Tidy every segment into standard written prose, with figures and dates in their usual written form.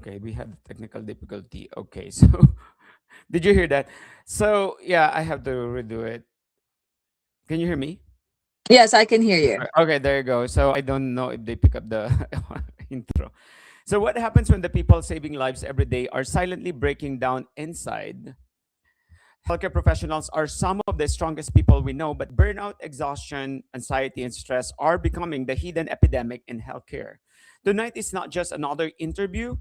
Okay, we had technical difficulty. Okay, so did you hear that? So yeah, I have to redo it. Can you hear me? Yes, I can hear you. Okay, there you go. So I don't know if they pick up the intro. So what happens when the people saving lives every day are silently breaking down inside? Healthcare professionals are some of the strongest people we know, but burnout, exhaustion, anxiety, and stress are becoming the hidden epidemic in healthcare. Tonight is not just another interview.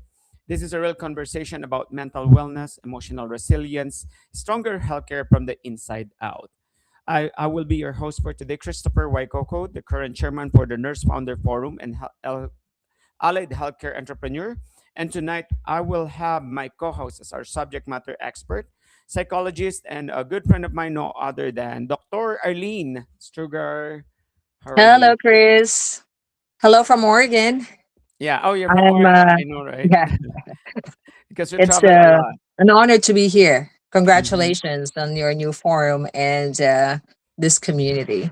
This is a real conversation about mental wellness, emotional resilience, stronger healthcare from the inside out. I will be your host for today, Christopher Waikoko, the current chairman for the Nurse Founder Forum and allied healthcare entrepreneur. And tonight, I will have my co host as our subject matter expert, psychologist, and a good friend of mine, no other than Dr. Arlene Strugar. How are Hello, you? Chris. Hello from Oregon. Yeah. Oh, you're from I'm Oregon. I know, right? yeah, Because you it's travel a lot. an honor to be here. Mhm. Congratulations on your new forum and this community.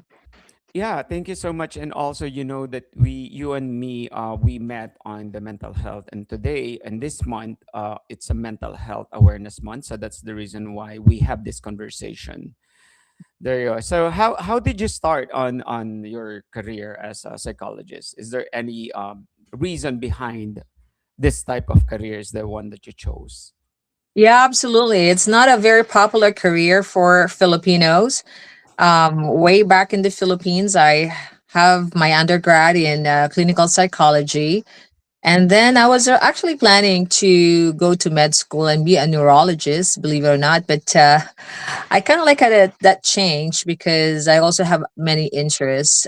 Yeah, thank you so much. And also, you know that you and me, we met on the mental health, and today and this month, it's a mental health awareness month. So that's the reason why we have this conversation. There you go. So how did you start on your career as a psychologist? Is there any reason behind this type of career? Is the one that you chose? Yeah, absolutely. It's not a very popular career for Filipinos. Way back in the Philippines, I have my undergrad in clinical psychology. And then I was actually planning to go to med school and be a neurologist, believe it or not. But I kind of like had that change because I also have many interests.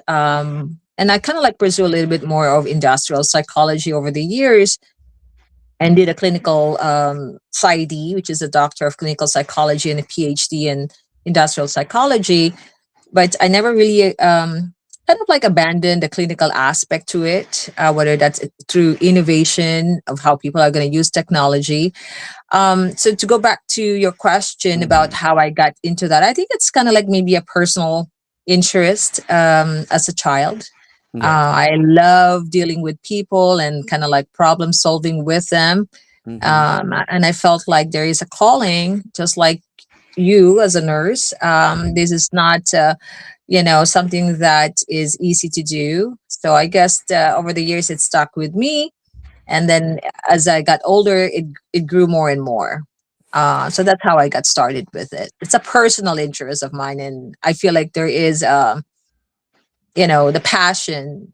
And I kind of like pursue a little bit more of industrial psychology over the years and did a clinical PsyD, which is a doctor of clinical psychology and a PhD in industrial psychology. But I never really kind of like abandoned the clinical aspect to it, whether that's through innovation of how people are going to use technology. So to go back to your question about Mm-hmm. how I got into that, I think it's kind of like maybe a personal interest as a child. Yeah. I love dealing with people and kind of like problem solving with them. Mm-hmm. And I felt like there is a calling, just like you as a nurse. This is not, something that is easy to do. So I guess over the years it stuck with me, and then as I got older, it grew more and more. So that's how I got started with it. It's a personal interest of mine, and I feel like there is, the passion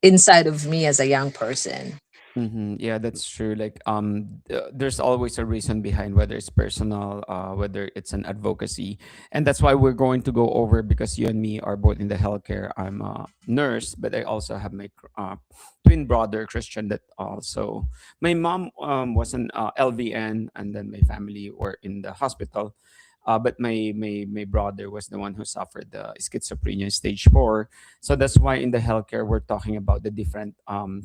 inside of me as a young person. Mm-hmm. Yeah, that's true. Like, there's always a reason behind whether it's personal, whether it's an advocacy, and that's why we're going to go over because you and me are both in the healthcare. I'm a nurse, but I also have my twin brother Christian. That also, my mom was an LVN, and then my family were in the hospital. But my brother was the one who suffered the schizophrenia stage 4. So that's why in the healthcare, we're talking about the different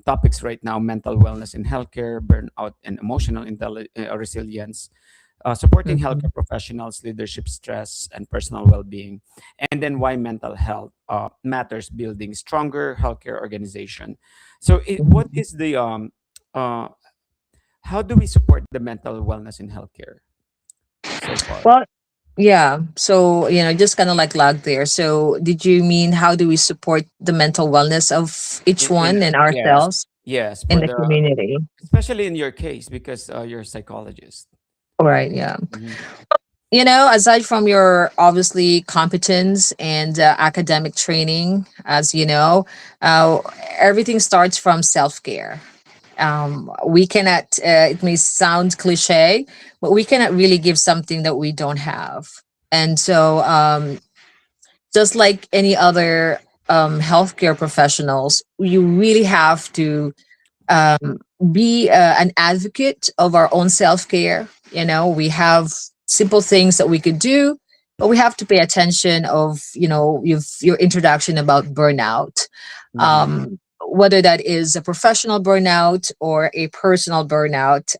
topics right now: mental wellness in healthcare, burnout and emotional resilience, supporting Mhm. healthcare professionals, leadership stress, and personal well being. And then why mental health matters, building stronger healthcare organization. So, what Mhm. is the, how do we support the mental wellness in healthcare so far? Well, yeah. So, just kind of like lag there. So, did you mean how do we support the mental wellness of each In one and yes, ourselves yes, in for the the, community? especially in your case because you're a psychologist. All right. Yeah. Mhm. Aside from your obviously competence and academic training, as you know, uh, everything starts from self care. We cannot, it may sound cliche, but we cannot really give something that we don't have. And so, just like any other healthcare professionals, you really have to um, be an advocate of our own self care. We have simple things that we could do, but we have to pay attention of your introduction about burnout. Mhm. Whether that is a professional burnout or a personal burnout,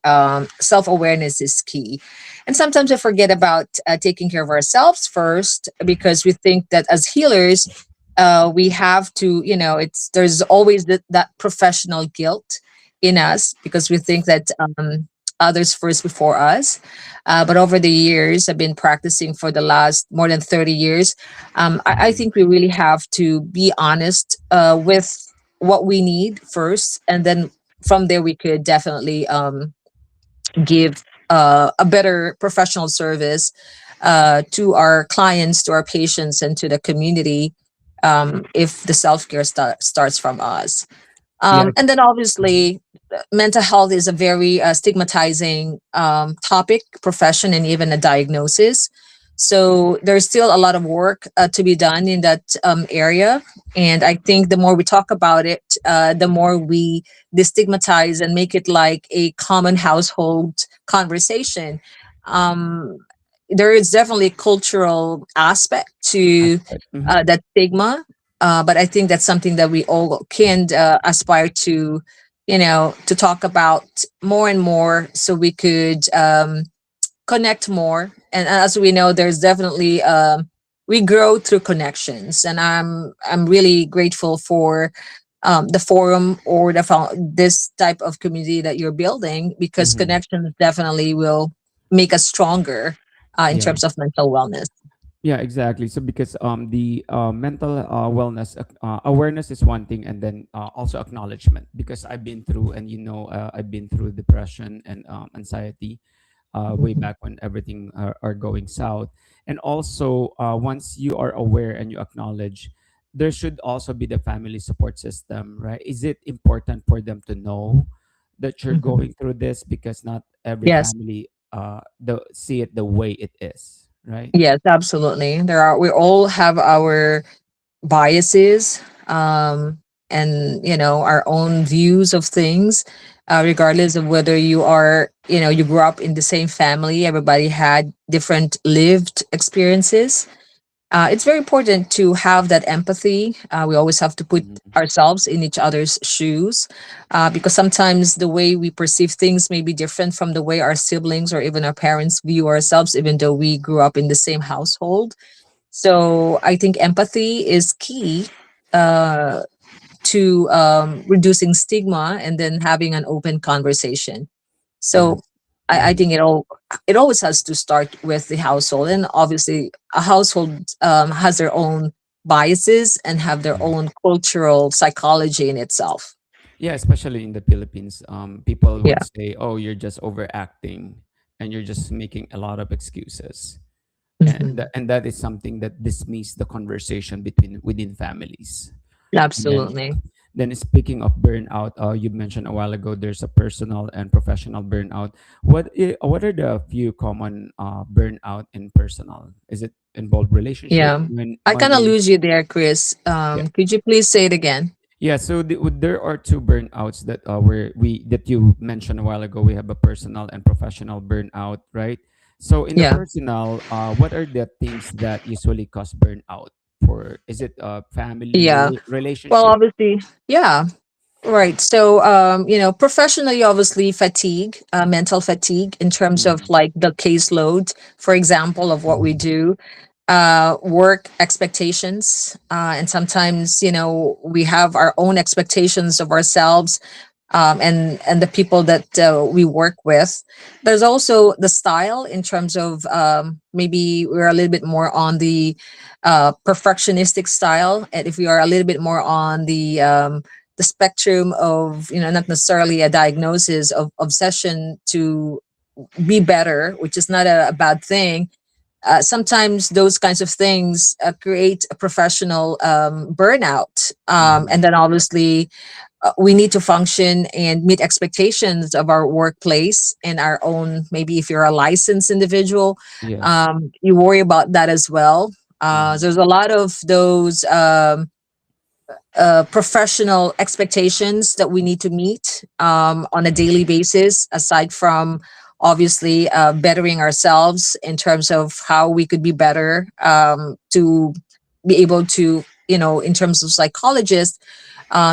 self awareness is key. And sometimes we forget about taking care of ourselves first because we think that as healers, we have to, it's there's always that professional guilt in us because we think that others first before us. But over the years, I've been practicing for the last more than 30 years. I Mhm. think we really have to be honest with what we need first. And then from there, we could definitely give a better professional service to our clients, to our patients, and to the community if the self care starts from us. Yeah. And then Mhm. obviously, mental health is a very stigmatizing topic, profession, and even a diagnosis. So there's still a lot of work to be done in that area. And I think the more we talk about it, the more we destigmatize and make it like a common household conversation. Um, there is definitely a cultural aspect to Aspect. Mhm. that stigma, but I think that's something that we all can aspire to, to talk about more and more so we could connect more. And as we know, there's definitely we grow through connections, and I'm really grateful for the forum or this type of community that you're building because Mhm. connections definitely will make us stronger in Yeah. terms of mental wellness. Yeah, exactly. So because the mental wellness awareness is one thing, and then also acknowledgement. Because I've been through, and I've been through depression and anxiety way Mhm. back when everything are going south. And also, once you are aware and you acknowledge, there should also be the family support system, right? Is it important for them to know that you're Mhm. going through this? Because not every Yes. family see it the way it is, right? Yes, absolutely. We all have our biases, and, our own views of things, regardless of whether you grew up in the same family, everybody had different lived experiences. It's very important to have that empathy. We always have to put Mhm. ourselves in each other's shoes because sometimes the way we perceive things may be different from the way our siblings or even our parents view ourselves, even though we grew up in the same household. So I think empathy is key uh, to reducing stigma and then having an open conversation. Yes. So I Mhm. think it always has to start with the household, and obviously a household has their own biases and have their own cultural psychology in itself. Yeah, especially in the Philippines, people would Yeah. say, "Oh, you're just overacting, and you're just making a lot of excuses," Hmm. and that is something that dismiss the conversation between within families. And Absolutely. then speaking of burnout, you mentioned a while ago there's a personal and professional burnout. What are the few common burnout in personal? Is it involved relationship, Yeah. I kind of money? lose you there, Chris. Yeah. Could you please say it again? Yeah, so there are two burnouts that that you mentioned a while ago. We have a personal and professional burnout, right? So in the Yeah. personal, what are the things that usually cause burnout? For is it family Yeah. Well, relationship? obviously, yeah. Right. So, professionally, obviously, fatigue, mental fatigue in terms of Mhm. like the caseload, for example, of what we do, work expectations. And sometimes, we have our own expectations of ourselves and the people that we work with. There's also the style in terms of maybe we're a little bit more on the perfectionistic style, and if we are a little bit more on the spectrum of not necessarily a diagnosis of obsession to be better, which is not a bad thing. Sometimes those kinds of things create a professional burnout, and Mhm. then obviously we need to function and meet expectations of our workplace and our own. Maybe if you're a licensed individual, Yes. you worry about that as well. Mhm. There's a lot of those professional expectations that we need to meet on a daily basis, aside from obviously bettering ourselves in terms of how we could be better to be able to, in terms of psychologists,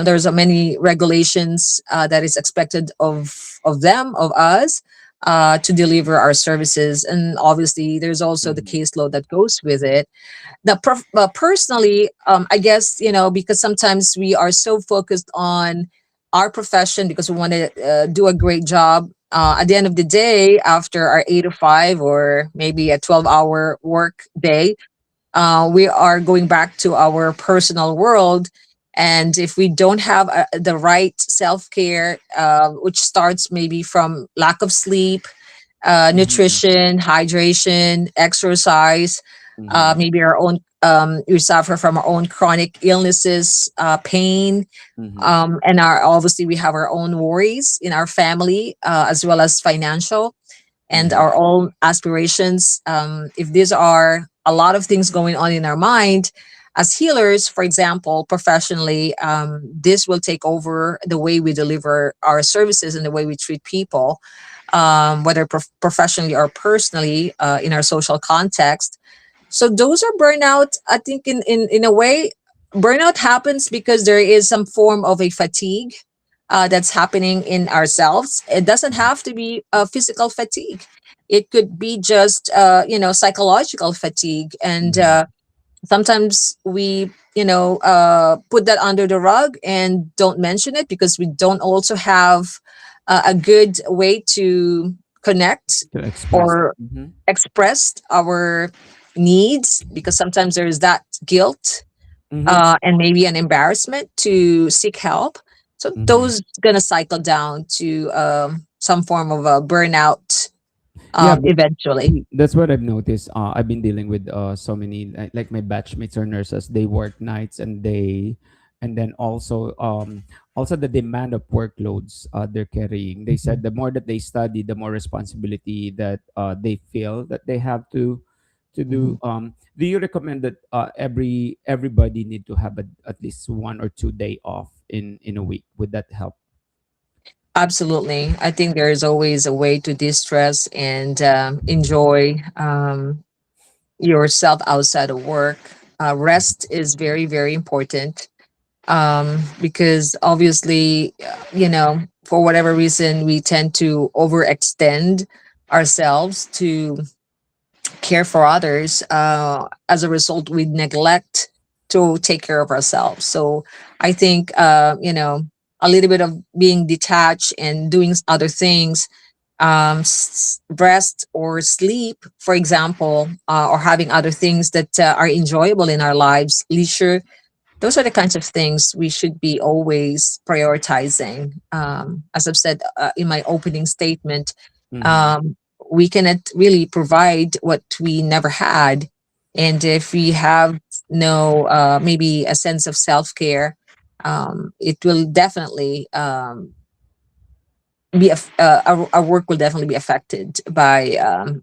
there's a many regulations that is expected of us to deliver our services, and obviously there's also the Mhm. caseload that goes with it. Now, personally, I guess, because sometimes we are so focused on our profession because we want to do a great job. At the end of the day, after our 8 to 5 or maybe a 12-hour work day, we are going back to our personal world. And if we don't have the right self care, which starts maybe from lack of sleep, Mm-hmm. nutrition, hydration, exercise, Mm-hmm. maybe our own, we suffer from our own chronic illnesses, pain, Mm-hmm. and our obviously we have our own worries in our family, as well as financial and Mm-hmm. our own aspirations. If these are a lot of things going on in our mind, as healers, for example, professionally, this will take over the way we deliver our services and the way we treat people, whether professionally or personally, in our social context. So those are burnout. I think in a way, burnout happens because there is some form of a fatigue that's happening in ourselves. It doesn't have to be a physical fatigue. It could be just psychological fatigue, and Mm-hmm. sometimes we put that under the rug and don't mention it because we don't also have a good way to connect To express. or Mm-hmm. express our needs, because sometimes there's that guilt, Mm-hmm. and maybe an embarrassment to seek help. So Mm-hmm. those gonna cycle down to some form of a burnout, Yeah, but eventually. that's what I've noticed. I've been dealing with so many, like my batchmates are nurses. They work nights and day, and then also the demand of workloads they're carrying. They said the more that they study, the more responsibility that they feel that they have to do. Mhm. Do you recommend that everybody need to have at least 1 or 2 day off in a week? Would that help? Absolutely. I think there is always a way to distress and enjoy yourself outside of work. Rest is very, very important, because obviously, for whatever reason, we tend to overextend ourselves to care for others. As a result, we neglect to take care of ourselves. So I think, a little bit of being detached and doing other things, rest or sleep, for example, or having other things that are enjoyable in our lives, leisure, those are the kinds of things we should be always prioritizing. As I've said in my opening statement, Mm-hmm. um, we cannot really provide what we never had. And if we have no, maybe a sense of self care, it will definitely our work will definitely be affected by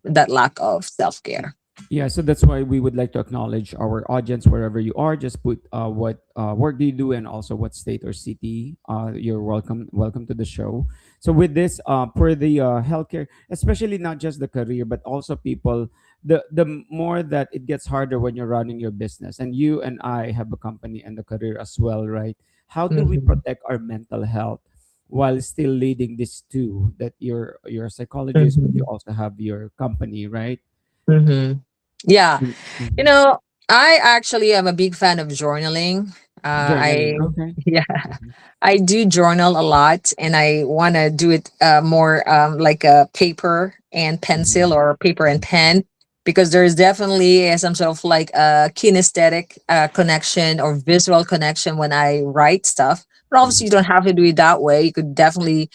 that lack of self care. Yeah, so that's why we would like to acknowledge our audience wherever you are. Just put what work do you do and also what state or city. You're welcome to the show. So with this, for the healthcare, especially not just the career, but also people, the more that it gets harder when you're running your business, and you and I have a company and the career as well, right? How do we Hmm. protect our mental health while still leading this too? That you're a psychologist, but you Hmm. also have your company, right? Hmm. Yeah. You Mm-hmm. know, I actually am a big fan of journaling. Journaling. I Okay. yeah, Mhm. I do journal a lot, and I want to do it more like a paper and pencil Mhm. or paper and pen, because there's definitely some sort of like a kinesthetic connection or visual connection when I write stuff. But obviously, Mhm. you don't have to do it that way. You could definitely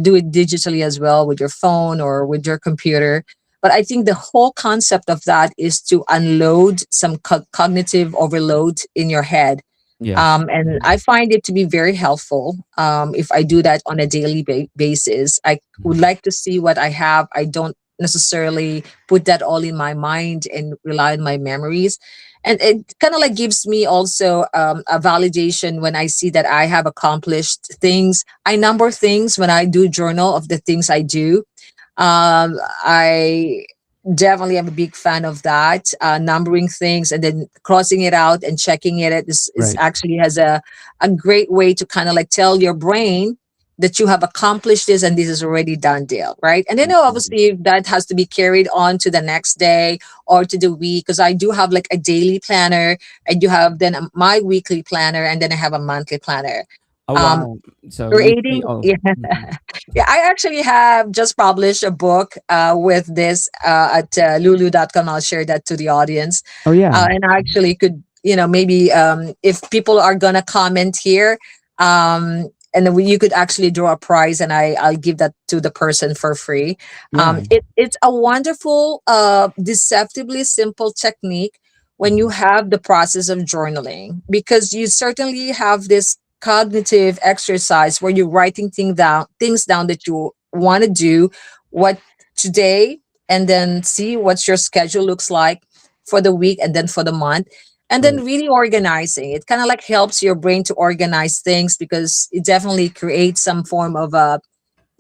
do it digitally as well with your phone or with your computer. But I think the whole concept of that is to unload some cognitive overload in your head, Yes. and Mhm. I find it to be very helpful if I do that on a daily basis. I would Mhm. like to see what I have. I don't necessarily put that all in my mind and rely on my memories. And it kind of like gives me also a validation when I see that I have accomplished things. I number things when I do journal of the things I do. I definitely am a big fan of that. Numbering things and then crossing it out and checking it. Is Right. actually has a great way to kind of like tell your brain that you have accomplished this and this is already done deal, right? And then Mhm. obviously that has to be carried on to the next day or to the week, because I do have like a daily planner. I do have then my weekly planner, and then I have a monthly planner. Oh Um, wow. So you see creating, all. yeah, Mhm. yeah. I actually have just published a book with this at lulu.com. I'll share that to the audience. Oh yeah. And I actually could, maybe if people are going to comment here, and then you could actually draw a prize and I'll give that to the person for free. Yeah. It's a wonderful, deceptively simple technique when you Mhm. have the process of journaling, because you certainly have this cognitive exercise where you're writing things down that you want to do what today, and then see what your schedule looks like for the week and then for the month, and then Right. really organizing it kind of like helps your brain to organize things, because it definitely creates some form of a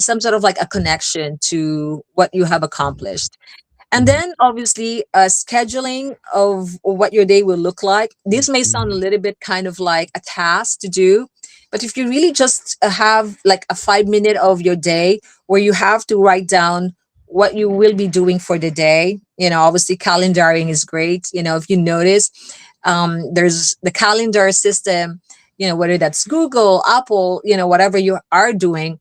some sort of like a connection to what you have accomplished. And Mhm. then obviously, scheduling of what your day will look like. This may sound a Mhm. little bit kind of like a task to do, but if you really just have like a 5 minute of your day where you have to write down what you will be doing for the day, obviously calendaring is great. If you notice, there's the calendar system, whether that's Google, Apple, whatever you are doing,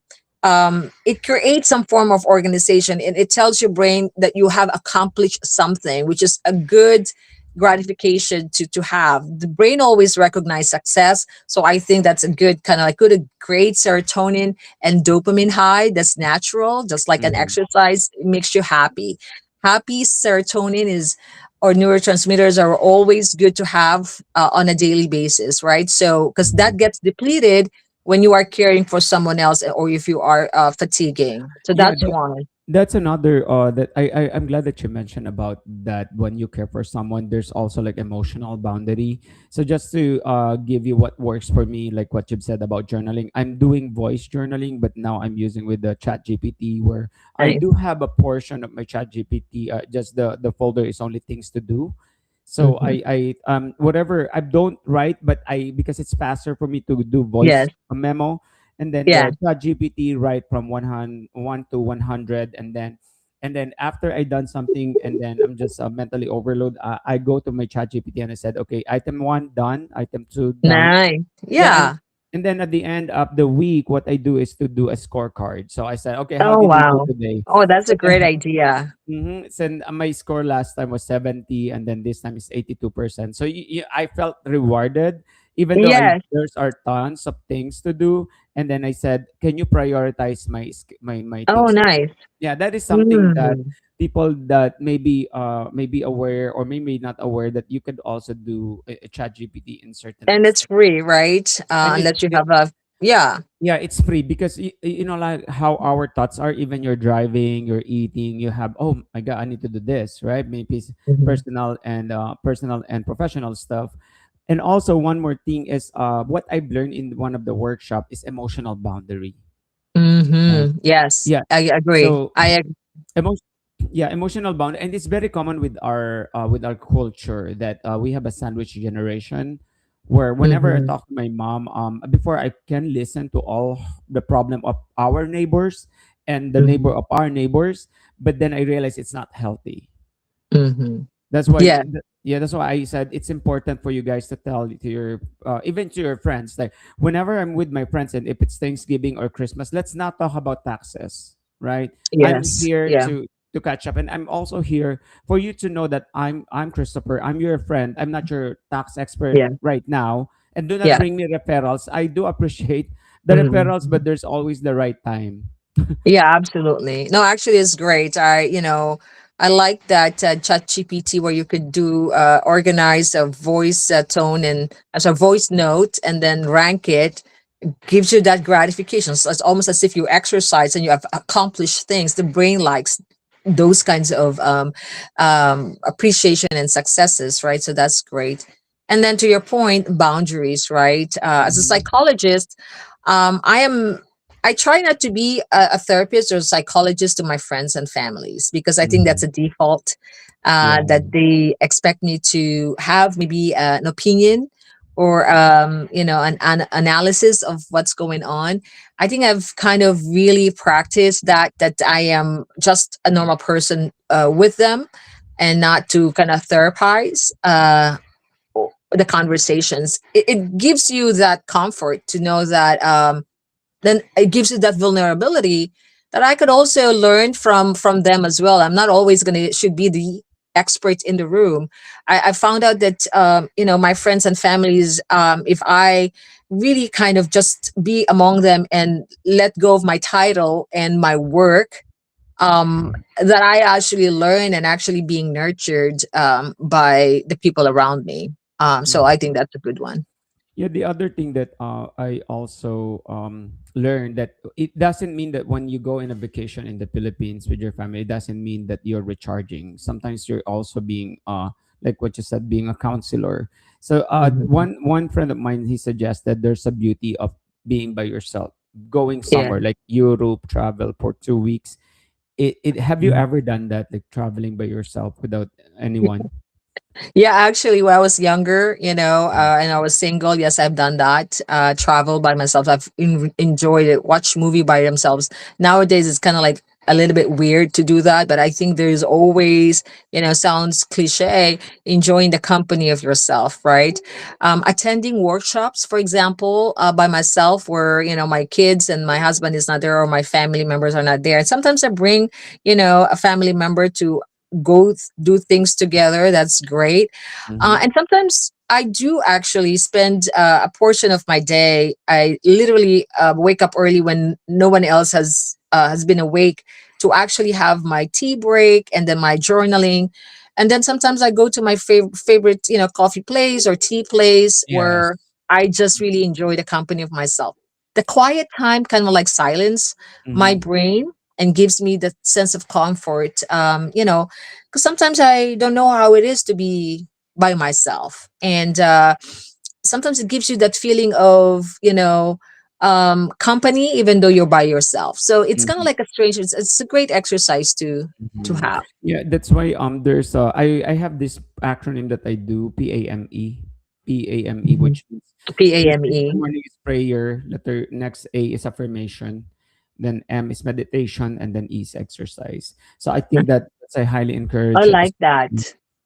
it creates some form of organization, and it tells your brain that you have accomplished something, which is a good gratification to have. The brain always recognizes success, so I think that's a good kind of like good a great serotonin and dopamine high that's natural, just like an Mhm. exercise. It makes you happy. Happy serotonin is or neurotransmitters are always good to have on a daily basis, right? So because that Mhm. gets depleted when you are caring for someone else, or if you are fatiguing. So Yeah, that's one. that's another that I'm glad that you mentioned about that when you care for someone there's also like emotional boundary. So just to give you what works for me, like what you've said about journaling, I'm doing voice journaling, but now I'm using with the chat GPT, where I Nice. do have a portion of my chat GPT, just the folder is only things to do. So Hmm. I whatever I don't write, but I because it's faster for me to do voice Yes. memo, and then Yeah. the chat GPT write from 1 to 100, and then after I done something and then I'm just mentally overload, I go to my chat GPT and I said, okay, item one done, item two done. Nice. Yeah, Yeah. and then at the end of the week, what I do is to do a scorecard. So I said, okay, how Oh, did we do wow. today? Oh, that's a So great idea. So my score last time was 70, and then this time is 82%. So I felt rewarded, even though Yes. there's are tons of things to do. And then I said, can you prioritize my Oh, things? nice. Yeah, that is something that Mm. people that maybe aware or maybe not aware that you could also do a chat GPT in certain And it's aspects. free, right? And Unless you have a, yeah. yeah, it's free because you know, like how our thoughts are. Even you're driving, you're eating, you have, oh my god, I need to do this, right? Maybe it's Hmm. personal and professional stuff. And also one more thing is what I've learned in one of the workshop is emotional boundary, right? Yes, Yeah. I agree. So emotion yeah, emotional bound, and it's very common with our culture that we have a sandwich generation, where whenever I Mm-hmm. talk to my mom, before I can listen to all the problem of our neighbors and the neighbor Hmm. of our neighbors, but then I realize it's not healthy. Hmm. That's why Yeah. yeah, that's why I said it's important for you guys to tell to your even to your friends, like whenever I'm with my friends and if it's Thanksgiving or Christmas, let's not talk about taxes, right? I'm Yes. here Yeah. to catch up, and I'm also here for you to know that I'm Christopher, I'm your friend, I'm not your tax expert Yeah. right now, and do not Yeah. bring me referrals. I do appreciate the referrals, but Mhm. there's always the right time. Yeah, absolutely. No, actually, it's great. I like that Chat GPT where you could do organize a voice tone and as a voice note, and then rank it. Gives you that gratification. So it's almost as if you exercise and you have accomplished things. The brain likes those kinds of appreciation and successes, right? So that's great. And then to your point, boundaries, right? As a Mhm. psychologist, I am. I try not to be a therapist or a psychologist to my friends and families, because I think that's Mhm. a default Yeah. that they expect me to have maybe an opinion or an analysis of what's going on. I think I've kind of really practiced that I am just a normal person with them, and not to kind of therapize the conversations. It gives you that comfort to know that then it gives you that vulnerability that I could also learn from them as well. I'm not always gonna should be the expert in the room. I found out that my friends and families, if I really kind of just be among them and let go of my title and my work, that I actually learn and actually being nurtured by the people around me. So I think that's a good one. Yeah, the other thing that I also learned that it doesn't mean that when you go in a vacation in the Philippines with your family, it doesn't mean that you're recharging. Sometimes you're also being like what you said, being a counselor. So Mhm. one friend of mine, he suggested there's a beauty of being by yourself, going Yeah. somewhere like Europe, travel for 2 weeks. It have you Mhm. ever done that, like traveling by yourself without anyone? Yeah, actually, when I was younger, and I was single, yes, I've done that. Travel by myself. I've enjoyed it. Watch movie by themselves. Nowadays, it's kind of like a little bit weird to do that, but I think there's always, sounds cliche, enjoying the company of yourself, right? Attending workshops, for example, by myself, where my kids and my husband is not there or my family members are not there. And sometimes I bring, a family member to do things together. That's great. Mm-hmm. And sometimes I do actually spend a portion of my day. I literally wake up early when no one else has been awake to actually have my tea break and then my journaling. And then sometimes I go to my favorite, coffee place or tea place where Yes. I just really enjoy the company of myself. The quiet time kind of like silence my Mm-hmm. brain and gives me that sense of comfort. Because sometimes I don't know how it is to be by myself, and sometimes it gives you that feeling of company, even though you're by yourself. So it's kind of like a strange. It's a great exercise to Mhm. have. Yeah, that's why there's I have this acronym that I do, PAME, Mhm. which means first thing in the PAME. morning is prayer, letter next A is affirmation, then M is meditation, and then E is exercise. So I think that that's I highly I encourage. like that.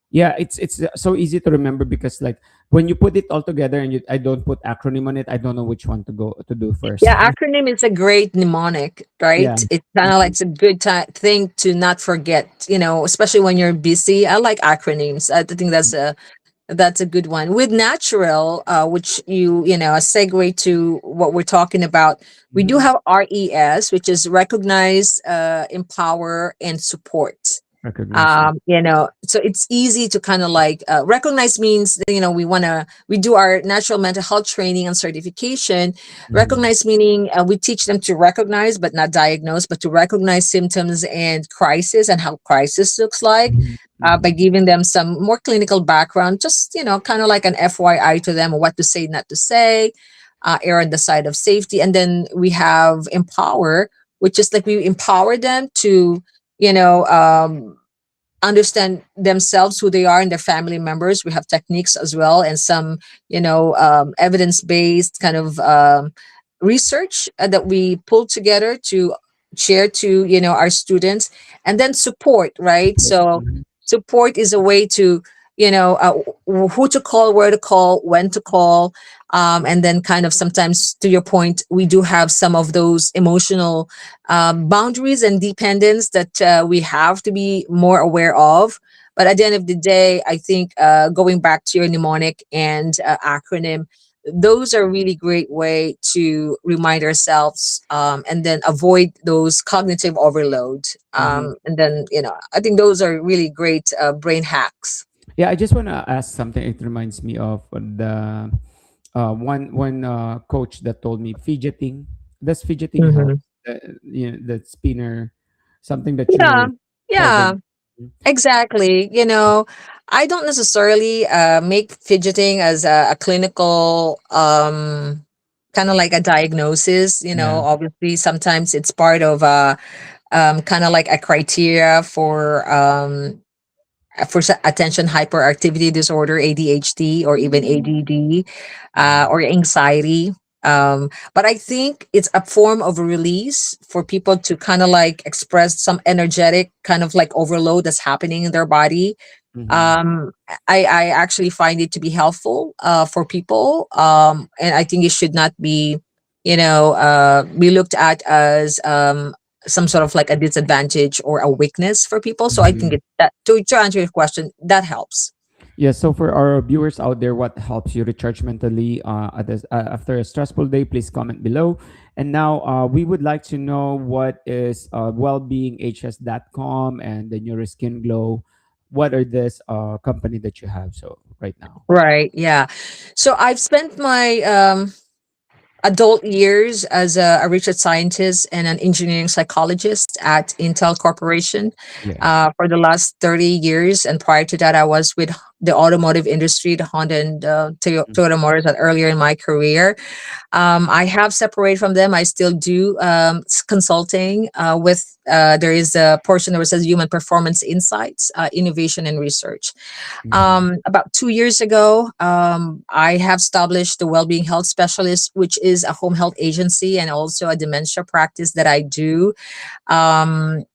Yeah, it's so easy to remember because like when you put it all together and I don't put acronym on it, I don't know which one to go to do first. Yeah, acronym is a great mnemonic, right? Yeah. It's kind of like it's a good thing to not forget, especially when you're busy. I like acronyms. I think that's a good one. With natural, which a segue to what we're talking about, we do Mm-hmm. have RES, which is recognize, empower, and support. Recognize it. So it's easy to kind of like recognize means we do our natural mental health training and certification. Mm-hmm. Recognize meaning we teach them to recognize but not diagnose, but to recognize symptoms and crisis and how crisis looks like, by Mm-hmm. giving them some more clinical background, just kind of like an FYI to them, what to say, not to say, err on the side of safety. And then we have empower, which is like we empower them to you know understand themselves, who they are, and their family members. We have techniques as well, and some evidence based kind of research that we pull together to share to our students. And then support, right? Support. So Mhm. support is a way to who to call, where to call, when to call. And then kind of sometimes, to your point, we do have some of those emotional boundaries and dependence that we have to be more aware of. But at the end of the day, I think going back to your mnemonic and acronym, those are really great way to remind ourselves, and then avoid those cognitive overload. Mhm. And then I think those are really great brain hacks. Yeah, I just want to ask something. It reminds me of the one coach that told me fidgeting. Does fidgeting help? Hmm. The spinner, something that Yeah, you hold yeah, them. exactly. I don't necessarily make fidgeting as a clinical kind of like a diagnosis. Yeah. Obviously, sometimes it's part of kind of like a criteria for attention hyperactivity disorder, ADHD, or even Mm. ADD, Mhm. or anxiety. But I think it's a form of a release for people to kind of like express some energetic kind of like overload that's happening in their body. Mm-hmm. I actually find it to be helpful for people, and I think it should not be, be looked at as some sort of like a disadvantage or a weakness for people. So I think Mm-hmm. it, that to answer your question, that helps. Yeah, so for our viewers out there, what helps you recharge mentally after a stressful day, please comment below. And now we would like to know what is wellbeinghs.com and the Neuroskin Glow. What are this company that you have so right now? Right. Yeah. So I've spent my adult years as a research scientist and an engineering psychologist at Intel Corporation Yes. for the last 30 years. And prior to that, I was with the automotive industry, the Honda and Toyota Motors earlier in my career. I have separated from them. I still do consulting there is a portion that says human performance insights, innovation and research. Mm-hmm. About 2 years ago, I have established the Wellbeing Health Specialist, which is a home health agency and also a dementia practice that I do. Um,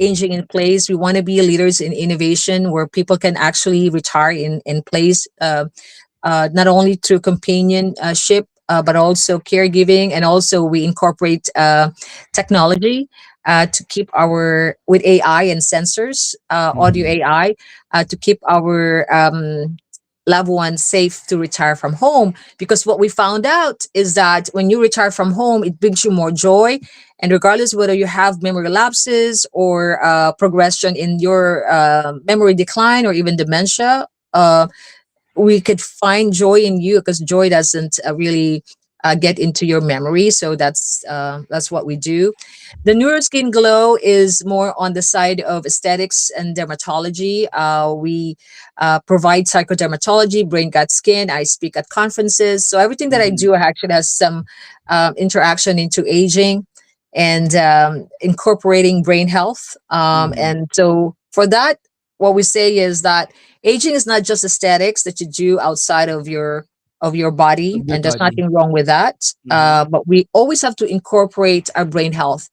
Aging in place, we want to be leaders in innovation where people can actually retire in place, not only through companionship, but also caregiving. And also, we incorporate technology to keep with AI and sensors, audio Mm-hmm. AI, to keep our loved ones safe to retire from home. Because what we found out is that when you retire from home, it brings you more joy. And regardless whether you have memory lapses or progression in your memory decline or even dementia, we could find joy in you because joy doesn't really get into your memory. So that's what we do. The Neuroskin Glow is more on the side of aesthetics and dermatology. We provide psychodermatology, brain, gut, skin. I speak at conferences, so everything that I Mm-hmm. do actually has some interaction into aging and incorporating brain health. Mm-hmm. And so for that, what we say is that aging is not just aesthetics that you do outside of your body, Of your and there's body. nothing wrong with that. Mm-hmm. But we always have to incorporate our brain health,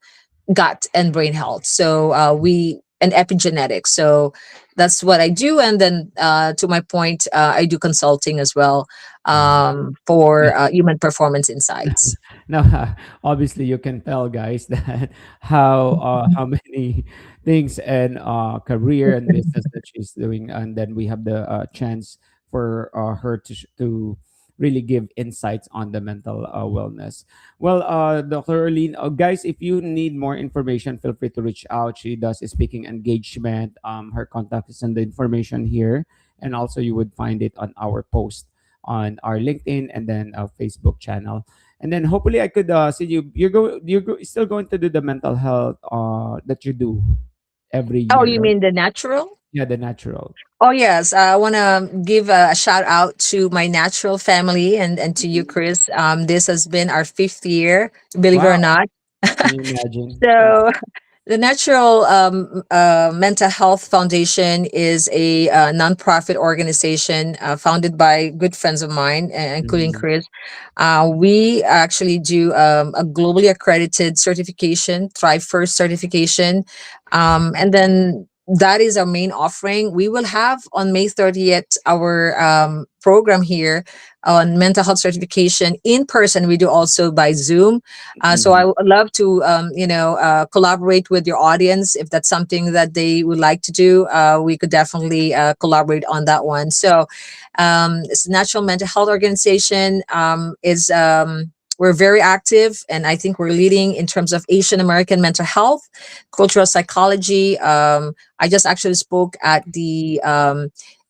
gut and brain health. So we and epigenetics. So that's what I do. And then to my point, I do consulting as well Mm-hmm. for human performance insights. Now, obviously, you can tell, guys, that how many things and career and business that she's doing, and then we have the chance for her to really give insights on the mental wellness. Well, Dr. Arlene, guys, if you need more information, feel free to reach out. She does a speaking engagement. Her contact is in the information here, and also you would find it on our post on our LinkedIn and then Facebook channel. And then hopefully I could see you. Still going to do the mental health that you do every Oh, year, you right? mean the natural? Yeah, the natural. Oh yes, I want to give a shout out to my natural family and to you, Mhm. Chris. This has been our fifth year, believe it or Wow, not. can you imagine? Yeah. So the Natural Mental Health Foundation is a nonprofit organization founded by good friends of mine, including Mhm. Chris. We actually do a globally accredited certification, Thrive First certification. And then that is our main offering. We will have on May 30th our program here on mental health certification in person. We do also by Zoom. So Mhm. I would love to, collaborate with your audience if that's something that they would like to do. We could definitely collaborate on that one. So it's a National Mental Health Organization. Is We're very active, and I think we're leading in terms of Asian American mental health, cultural psychology. I just actually spoke at the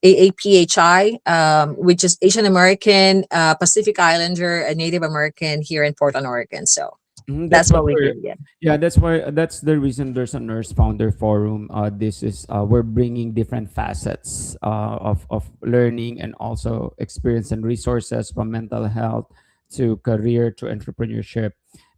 AAPHI, which is Asian American, Pacific Islander, and Native American here in Portland, Oregon. So That's that's why what we we're. do. Yeah. Yeah, that's the reason there's a nurse founder forum. This is we're bringing different facets of learning and also experience and resources from mental health to career to entrepreneurship,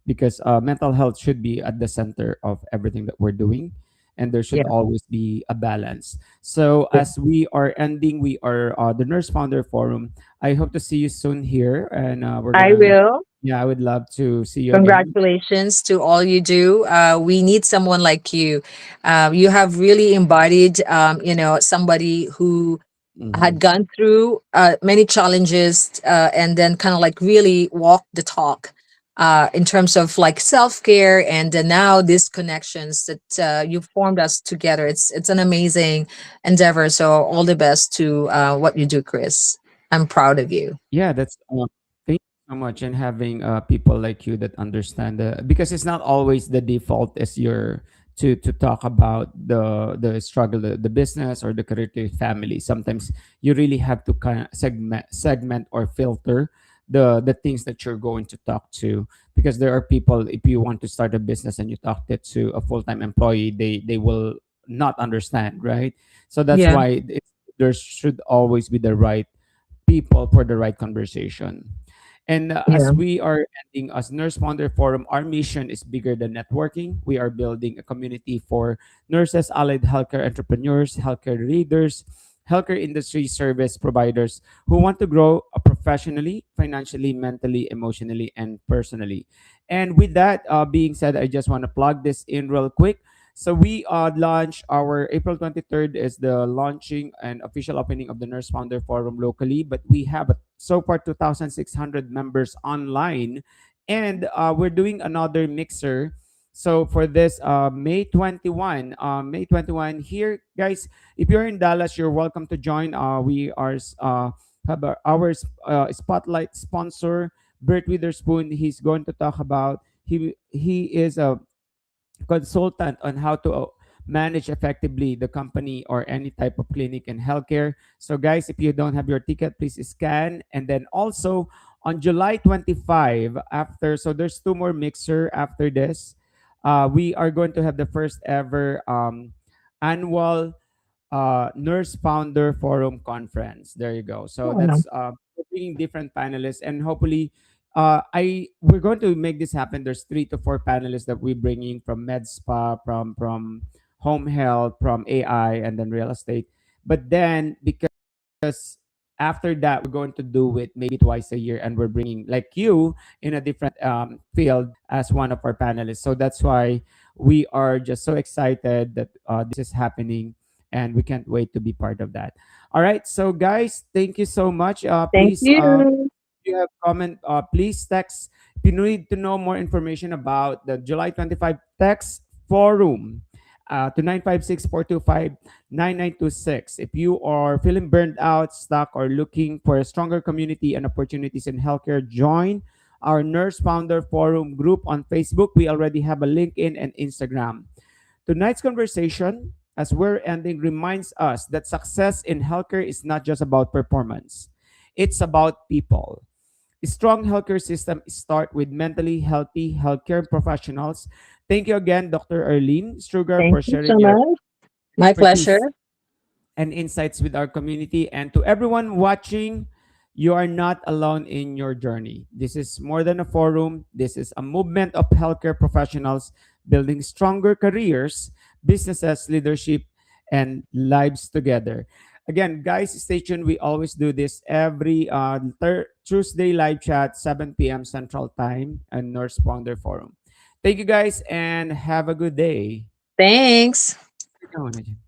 because mental health should be at the center of everything that we're doing, and there should Yeah. always be a balance. So Yeah. as we are ending, we are the nurse founder forum. I hope to see you soon here, and we're I gonna will. Yeah, I would love to see you again. Congratulations to all you do. We need someone like you. You have really embodied, somebody who had Hmm. gone through many challenges and then kind of like really walk the talk in terms of like self-care and now these connections that you formed us together. It's an amazing endeavor. So all the best to what you do, Chris. I'm proud of you. Yeah, that's thank you so much, and having people like you that understand the, because it's not always the default as your to talk about the struggle, the business or the career to family. Sometimes you really have to kind of segment or filter the things that you're going to talk to, because there are people, if you want to start a business and you talk it to a full-time employee, they will not understand, right? So that's Yeah. why there should always be the right people for the right conversation. And as Yeah. we are ending as Nurse Founder Forum, our mission is bigger than networking. We are building a community for nurses, allied healthcare entrepreneurs, healthcare leaders, healthcare industry service providers who want to grow professionally, financially, mentally, emotionally, and personally. And with that being said, I just want to plug this in real quick. So we launched our April 23rd is the launching and official opening of the Nurse Founder Forum locally, but we have so far 2,600 members online, and we're doing another mixer. So for this May 21 here, guys, if you're in Dallas, you're welcome to join. We are have our spotlight sponsor, Bert Witherspoon. He's going to talk about he is a consultant on how to manage effectively the company or any type of clinic in healthcare. So, guys, if you don't have your ticket, please scan. And then also on July 25, after, so there's two more mixer after this. We are going to have the first ever annual Nurse Founder Forum Conference. There you go. So Oh, that's we're bringing different panelists, and hopefully, I we're going to make this happen. There's 3 to 4 panelists that we're bringing from med spa, from home health, from AI, and then real estate. But then because after that we're going to do it maybe twice a year, and we're bringing like you in a different field as one of our panelists. So that's why we are just so excited that this is happening, and we can't wait to be part of that. All right, so guys, thank you so much. thank Please you. if you have comment, please text. If you need to know more information about the July 25 text forum to 956-425-9926. If you are feeling burned out, stuck, or looking for a stronger community and opportunities in healthcare, join our Nurse Founder Forum group on Facebook. We already have a LinkedIn and Instagram. Tonight's conversation, as we're ending, reminds us that success in healthcare is not just about performance. It's about people. A strong healthcare system start with mentally healthy healthcare professionals. Thank you again, Dr. Arlene Strugar, Thank for you sharing so your much. My pleasure. expertise and insights with our community. And to everyone watching, you are not alone in your journey. This is more than a forum, this is a movement of healthcare professionals building stronger careers, businesses, leadership, and lives together. Again, guys, stay tuned. We always do this every Tuesday live chat, 7 p.m. Central Time, and Nurse Founder Forum. Thank you, guys, and have a good day. Thanks. Ikaw na dyan.